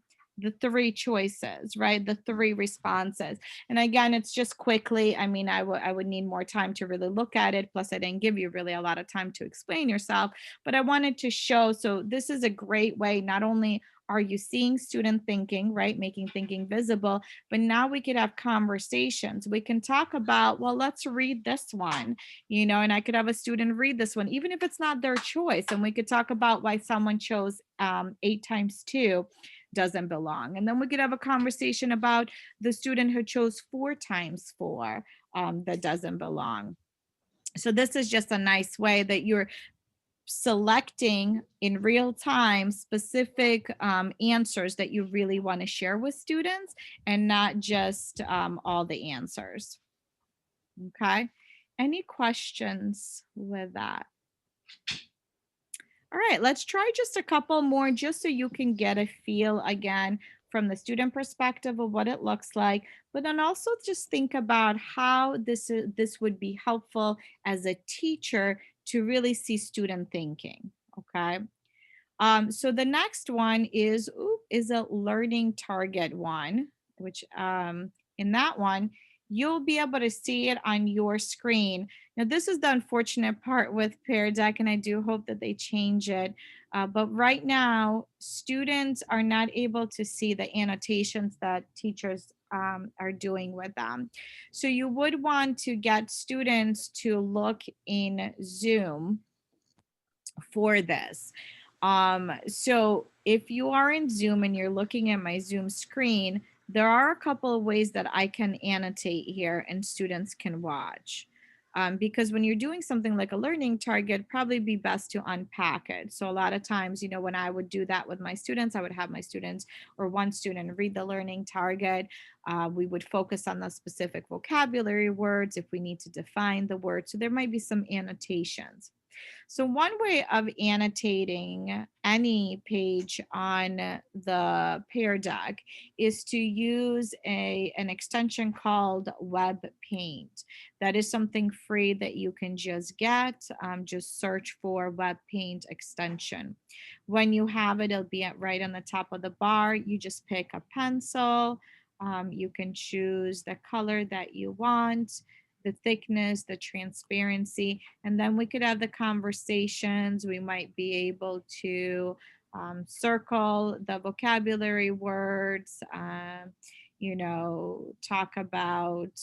the three choices, right? The three responses. And again, it's just quickly, I mean, I would need more time to really look at it. Plus I didn't give you really a lot of time to explain yourself, but I wanted to show, so this is a great way. Not only are you seeing student thinking, right? Making thinking visible, but now we could have conversations. We can talk about, well, let's read this one, and I could have a student read this one, even if it's not their choice. And we could talk about why someone chose 8 times 2 doesn't belong. And then we could have a conversation about the student who chose 4 times 4 that doesn't belong. So this is just a nice way that you're selecting in real time specific answers that you really want to share with students, and not just all the answers. Okay. Any questions with that? All right, let's try just a couple more just so you can get a feel again from the student perspective of what it looks like, but then also just think about how this would be helpful as a teacher to really see student thinking, okay? So the next one is a learning target one, which in that one, you'll be able to see it on your screen. Now, this is the unfortunate part with Pear Deck, and I do hope that they change it. But right now, students are not able to see the annotations that teachers are doing with them. So you would want to get students to look in Zoom for this. So if you are in Zoom and you're looking at my Zoom screen, there are a couple of ways that I can annotate here and students can watch. Because when you're doing something like a learning target, probably be best to unpack it. So a lot of times, when I would do that with my students, I would have my students or one student read the learning target. We would focus on the specific vocabulary words if we need to define the word. So there might be some annotations. So one way of annotating any page on the Pear deck is to use an extension called Web Paint. That is something free that you can just get. Just search for Web Paint extension. When you have it, it'll be right on the top of the bar. You just pick a pencil. You can choose the color that you want, the thickness, the transparency, and then we could have the conversations. We might be able to circle the vocabulary words, talk about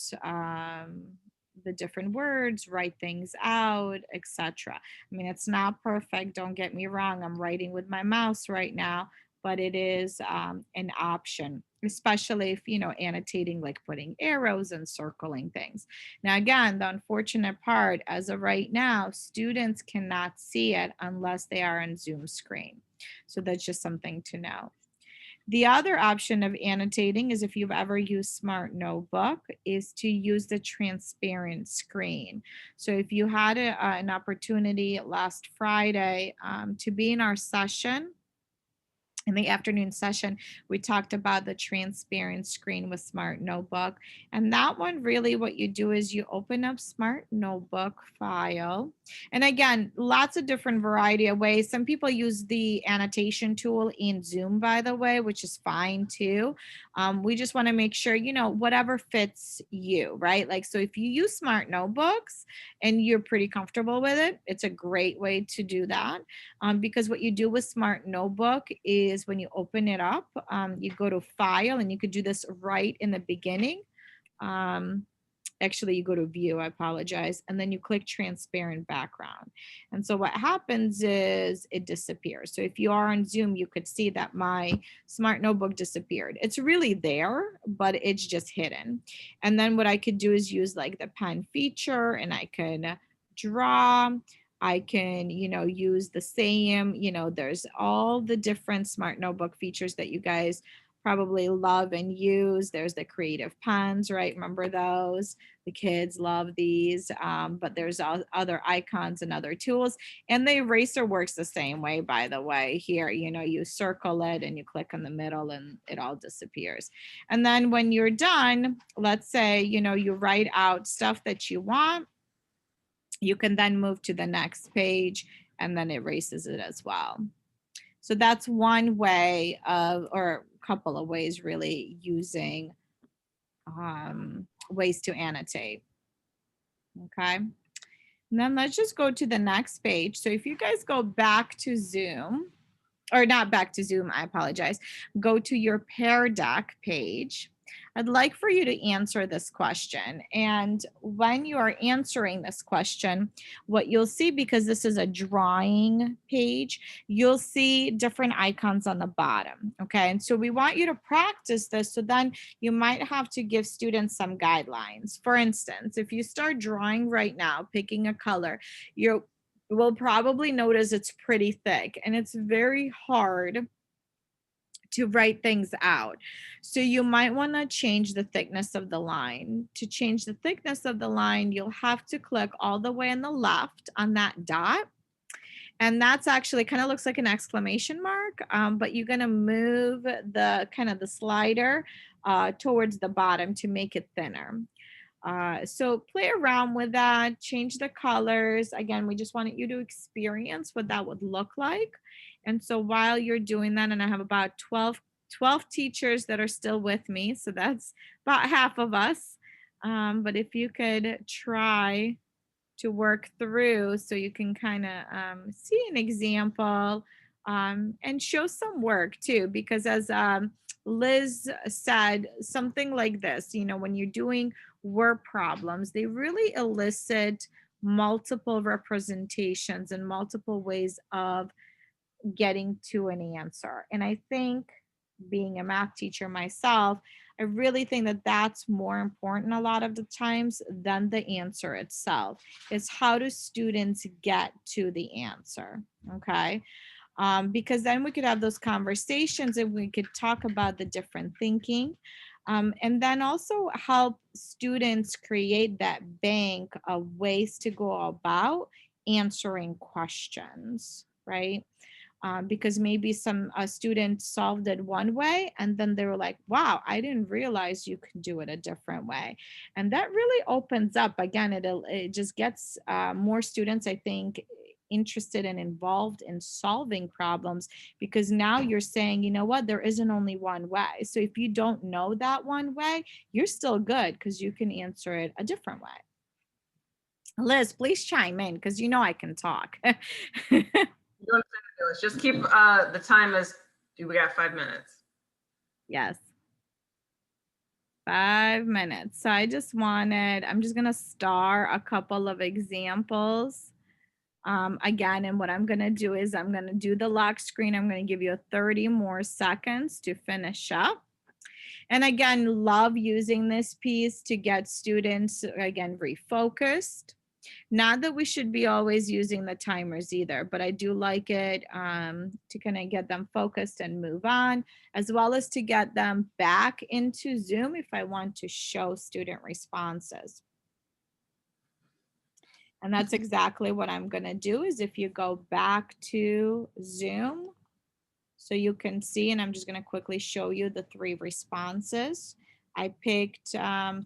the different words, write things out, etc. I mean, it's not perfect. Don't get me wrong. I'm writing with my mouse right now, but it is an option, especially if, annotating, like putting arrows and circling things. Now, again, the unfortunate part, as of right now, students cannot see it unless they are on Zoom screen. So that's just something to know. The other option of annotating is, if you've ever used Smart Notebook, is to use the transparent screen. So if you had an opportunity last Friday to be in our session, in the afternoon session, we talked about the transparent screen with Smart Notebook. And that one, really what you do is you open up Smart Notebook file. And again, lots of different variety of ways. Some people use the annotation tool in Zoom, by the way, which is fine too. We just want to make sure, whatever fits you, right? Like, so if you use Smart Notebooks and you're pretty comfortable with it, it's a great way to do that. Because what you do with Smart Notebook is when you open it up, you go to File, and you could do this right in the beginning. Actually, you go to View, I apologize, and then you click Transparent Background. And so what happens is it disappears. So if you are on Zoom, you could see that my Smart Notebook disappeared. It's really there, but it's just hidden. And then what I could do is use like the pen feature, and I can draw. I can, use the same, there's all the different Smart Notebook features that you guys probably love and use. There's the creative pens, right? Remember those? The kids love these, but there's other icons and other tools. And the eraser works the same way, by the way. Here, you circle it and you click in the middle and it all disappears. And then when you're done, let's say, you write out stuff that you want, you can then move to the next page and then it erases it as well. So that's one way of, or a couple of ways really, using ways to annotate. Okay. And then let's just go to the next page. So if you guys go back to Zoom, or not back to Zoom, I apologize, go to your Pear deck page. I'd like for you to answer this question. And when you are answering this question, what you'll see, because this is a drawing page, you'll see different icons on the bottom. Okay. And so we want you to practice this. So then you might have to give students some guidelines. For instance, if you start drawing right now, picking a color, you will probably notice it's pretty thick and it's very hard to write things out. So you might want to change the thickness of the line. To change the thickness of the line, you'll have to click all the way on the left on that dot. And that's actually kind of looks like an exclamation mark, but you're going to move the kind of the slider towards the bottom to make it thinner. So play around with that, change the colors. Again, we just wanted you to experience what that would look like. And so while you're doing that, and I have about 12 teachers that are still with me, so that's about half of us. But if you could try to work through so you can kind of see an example and show some work too, because as Liz said, something like this, when you're doing word problems, they really elicit multiple representations and multiple ways of getting to an answer. And I think, being a math teacher myself, I really think that that's more important a lot of the times than the answer itself. Is how do students get to the answer? Okay. Because then we could have those conversations and we could talk about the different thinking. And then also help students create that bank of ways to go about answering questions, right? Because maybe some student solved it one way and then they were like, wow, I didn't realize you could do it a different way. And that really opens up, again, it just gets more students, I think, interested and involved in solving problems, because now you're saying, you know what, there isn't only one way. So if you don't know that one way, you're still good because you can answer it a different way. Liz, please chime in because you know I can talk. You don't have to do this. Just keep the time as, we got 5 minutes. Yes. 5 minutes. So I'm just going to star a couple of examples. Again, and what I'm going to do is I'm going to do the lock screen. I'm going to give you 30 more seconds to finish up. And again, love using this piece to get students, again, refocused. Not that we should be always using the timers either, but I do like it to kind of get them focused and move on, as well as to get them back into Zoom if I want to show student responses. And that's exactly what I'm going to do is if you go back to Zoom, so you can see, and I'm just going to quickly show you the 3 responses. I picked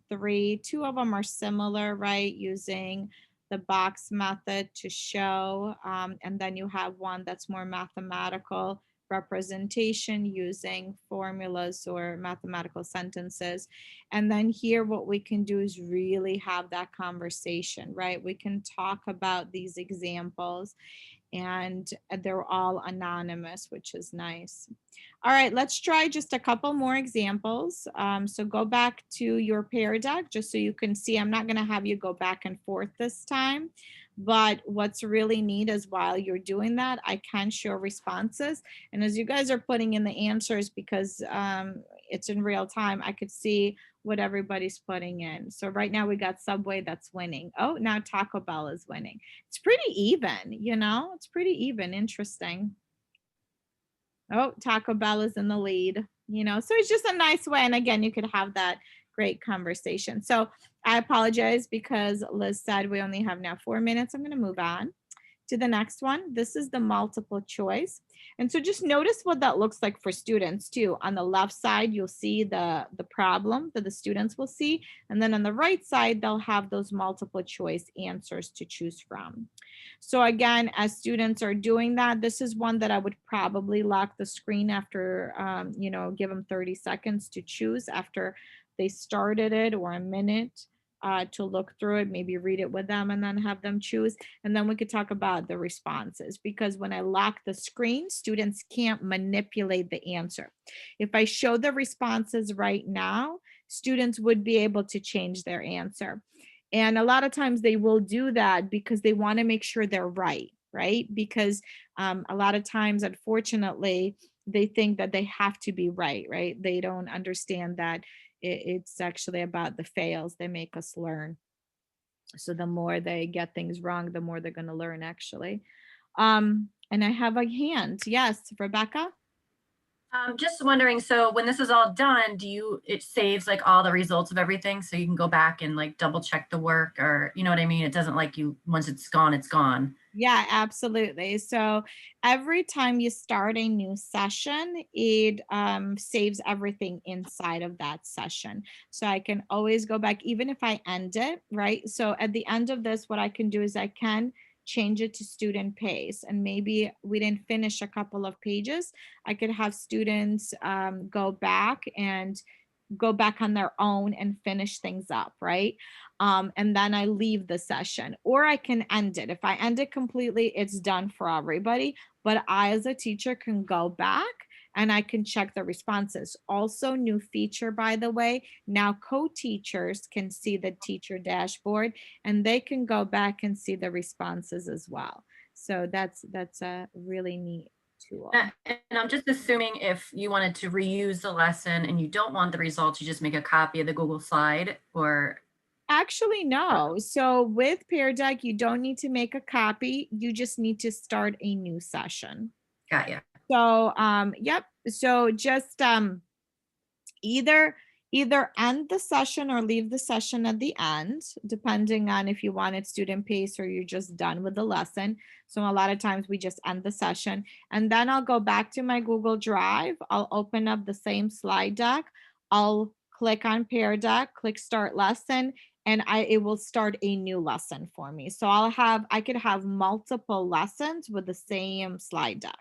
3, 2 of them are similar, right? Using the box method to show, and then you have one that's more mathematical representation using formulas or mathematical sentences. And then here what we can do is really have that conversation, right? We can talk about these examples and they're all anonymous, which is nice. All right, let's try just a couple more examples. So go back to your Pear deck just so you can see. I'm not going to have you go back and forth this time, but what's really neat is while you're doing that, I can show responses. And as you guys are putting in the answers, because it's in real time, I could see what everybody's putting in. So right now we got Subway that's winning. Oh, now Taco Bell is winning. It's pretty even, you know, it's pretty even. Interesting. Oh, Taco Bell is in the lead, you know, so it's just a nice way. And again, you could have that great conversation. So I apologize because Liz said we only have now 4 minutes. I'm going to move on to the next one. This is the multiple choice. And so just notice what that looks like for students too. On the left side, you'll see the problem that the students will see. And then on the right side, they'll have those multiple choice answers to choose from. So again, as students are doing that, this is one that I would probably lock the screen after, you know, give them 30 seconds to choose after they started it, or a minute to look through it, maybe read it with them and then have them choose. And then we could talk about the responses, because when I lock the screen, students can't manipulate the answer. If I show the responses right now, students would be able to change their answer. And a lot of times they will do that because they want to make sure they're right? Because a lot of times, unfortunately, they think that they have to be right? They don't understand that it's actually about the fails. They make us learn. So the more they get things wrong, the more they're going to learn, actually. And I have a hand. Yes, Rebecca? Just wondering, so when this is all done, it saves like all the results of everything, so you can go back and like double check the work, or you know what I mean? It doesn't like once it's gone, it's gone. Yeah, absolutely. So every time you start a new session, it saves everything inside of that session. So I can always go back, even if I end it, right? So at the end of this, what I can do is I can change it to student pace. And maybe we didn't finish a couple of pages. I could have students go back on their own and finish things up, right? And then I leave the session, or I can end it. If I end it completely, it's done for everybody. But I, as a teacher, can go back and I can check the responses. Also, new feature, by the way, now co-teachers can see the teacher dashboard and they can go back and see the responses as well. So that's really neat. tool. And I'm just assuming if you wanted to reuse the lesson and you don't want the results, you just make a copy of the Google slide or. Actually, no. So with Pear Deck, you don't need to make a copy. You just need to start a new session. Got you. So, yep. So just either end the session or leave the session at the end, depending on if you wanted student pace or you're just done with the lesson. So a lot of times we just end the session, and then I'll go back to my Google Drive. I'll open up the same slide deck. I'll click on Pear Deck, click Start Lesson, and it will start a new lesson for me. So I could have multiple lessons with the same slide deck.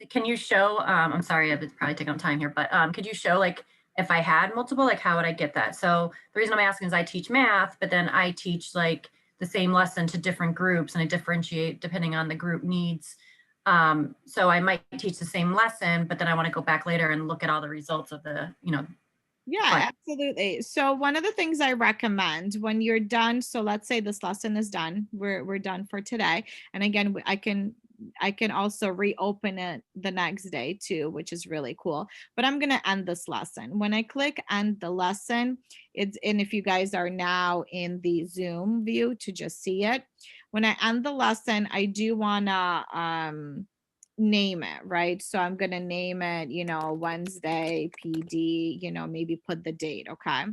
Can you show, I'm sorry, it's probably taking up time here, but could you show like if I had multiple, like how would I get that? So the reason I'm asking is I teach math, but then I teach like the same lesson to different groups and I differentiate depending on the group needs. So I might teach the same lesson, but then I want to go back later and look at all the results of the, Yeah, absolutely. So one of the things I recommend when you're done, so let's say this lesson is done, we're done for today. And again, I can also reopen it the next day too, which is really cool. But I'm going to end this lesson. When I click end the lesson, and if you guys are now in the Zoom view to just see it, when I end the lesson, I do want to name it, right? So I'm going to name it, Wednesday PD, maybe put the date. Okay.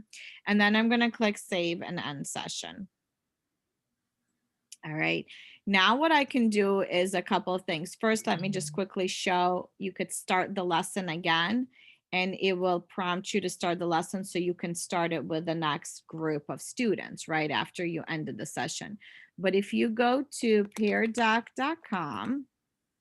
And then I'm going to click save and end session. All right. Now what I can do is a couple of things. First, let me just quickly show you could start the lesson again, and it will prompt you to start the lesson so you can start it with the next group of students right after you ended the session. But if you go to peardeck.com,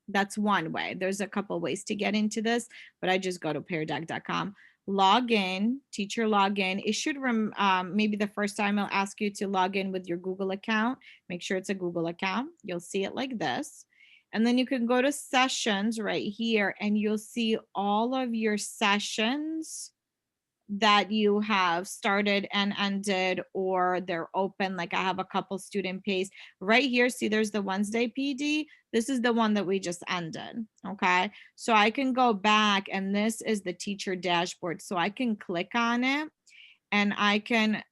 that's one way. There's a couple ways to get into this, but I just go to peardeck.com, log in, teacher login. It should maybe the first time I'll ask you to log in with your Google account. Make sure it's a Google account. You'll see it like this. And then you can go to sessions right here and you'll see all of your sessions that you have started and ended, or they're open. Like I have a couple student pays right here. See, there's the Wednesday PD. This is the one that we just ended. Okay. So I can go back, and this is the teacher dashboard. So I can click on it and I can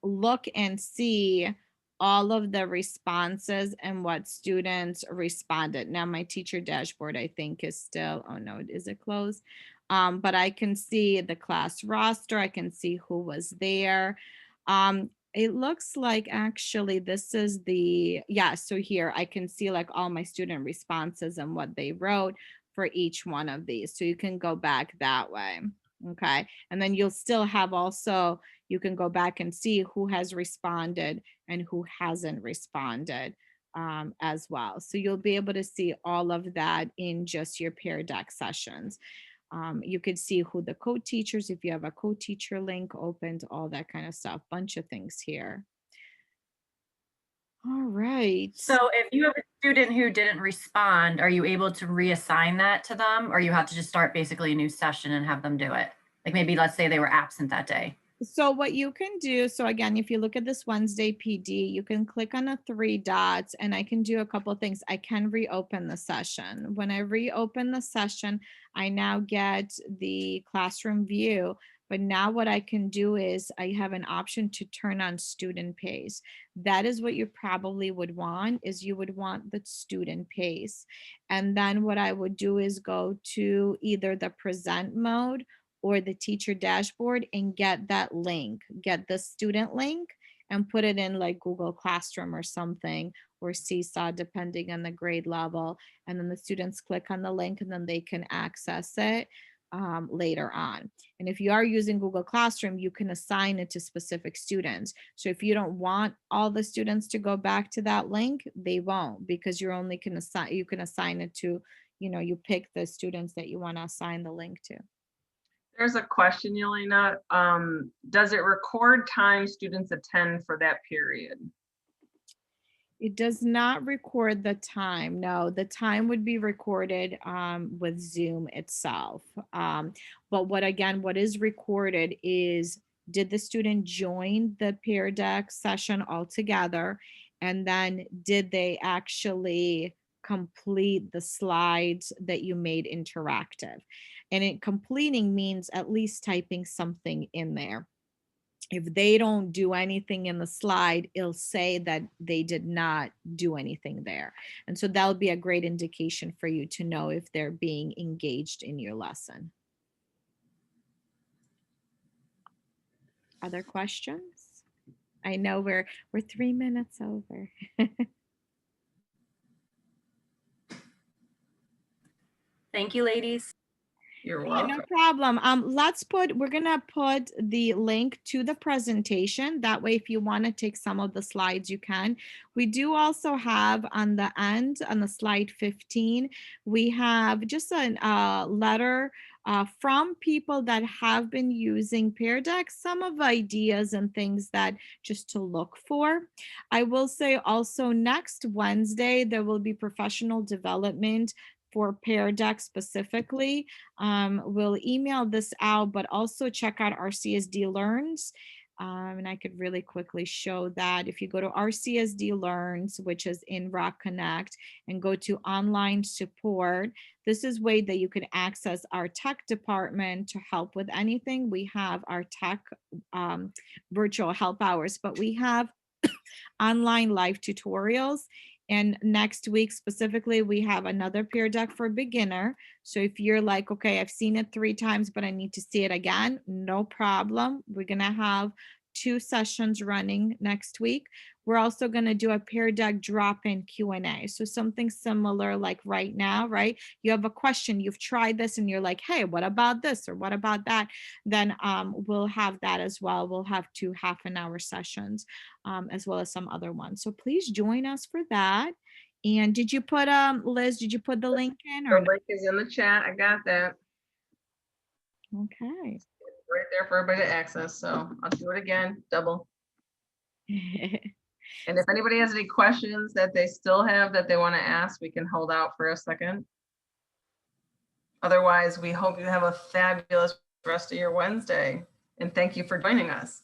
look and see all of the responses and what students responded. Now my teacher dashboard, I think, is still, oh no, is it closed? But I can see the class roster. I can see who was there. It looks like actually this is so here I can see like all my student responses and what they wrote for each one of these. So you can go back that way. Okay. And then you'll still have also, you can go back and see who has responded and who hasn't responded as well. So you'll be able to see all of that in just your Pear Deck sessions. You could see who the co-teachers, if you have a co-teacher link opened, all that kind of stuff, bunch of things here. All right. So if you have a student who didn't respond, are you able to reassign that to them, or you have to just start basically a new session and have them do it? Like maybe let's say they were absent that day. So what you can do, so again, if you look at this Wednesday PD, you can click on the 3 dots and I can do a couple of things. I can reopen the session. When I reopen the session, I now get the classroom view. But now what I can do is I have an option to turn on student pace. That is what you probably would want, is you would want the student pace. And then what I would do is go to either the present mode or the teacher dashboard and get that link, get the student link and put it in like Google Classroom or something, or Seesaw, depending on the grade level. And then the students click on the link and then they can access it later on. And if you are using Google Classroom, you can assign it to specific students. So if you don't want all the students to go back to that link, they won't, because you're only can assign, you can assign it to, you pick the students that you want to assign the link to. There's a question, Yelena. Does it record time students attend for that period? It does not record the time. No, the time would be recorded with Zoom itself. But what is recorded is, did the student join the Pear Deck session altogether? And then did they actually complete the slides that you made interactive? And completing means at least typing something in there. If they don't do anything in the slide, it'll say that they did not do anything there. And so that'll be a great indication for you to know if they're being engaged in your lesson. Other questions? I know we're 3 minutes over. Thank you, ladies. You're Yeah, welcome. no problem. We're gonna put the link to the presentation. That way, if you want to take some of the slides, you can. We do also have on the end, on the slide 15, we have just a letter from people that have been using Pear Deck, some of the ideas and things that just to look for. I will say also next Wednesday, there will be professional development for Pear Deck specifically. We'll email this out, but also check out RCSD Learns. And I could really quickly show that if you go to RCSD Learns, which is in Rock Connect, and go to online support, this is way that you can access our tech department to help with anything. We have our tech virtual help hours, but we have online live tutorials. And next week specifically, we have another Pear Deck for beginner. So if you're like, okay, I've seen it 3 times, but I need to see it again, no problem. We're gonna have 2 sessions running next week. We're also gonna do a Pear Deck drop-in Q&A. So something similar like right now, right? You have a question, you've tried this and you're like, hey, what about this? Or what about that? Then we'll have that as well. We'll have 2 half-an-hour sessions as well as some other ones. So please join us for that. And did you put, Liz, did you put the link in The or no? link is in the chat. I got that Okay. right there for everybody to access. So I'll do it again, double. And if anybody has any questions that they still have that they want to ask, we can hold out for a second. Otherwise, we hope you have a fabulous rest of your Wednesday. And thank you for joining us.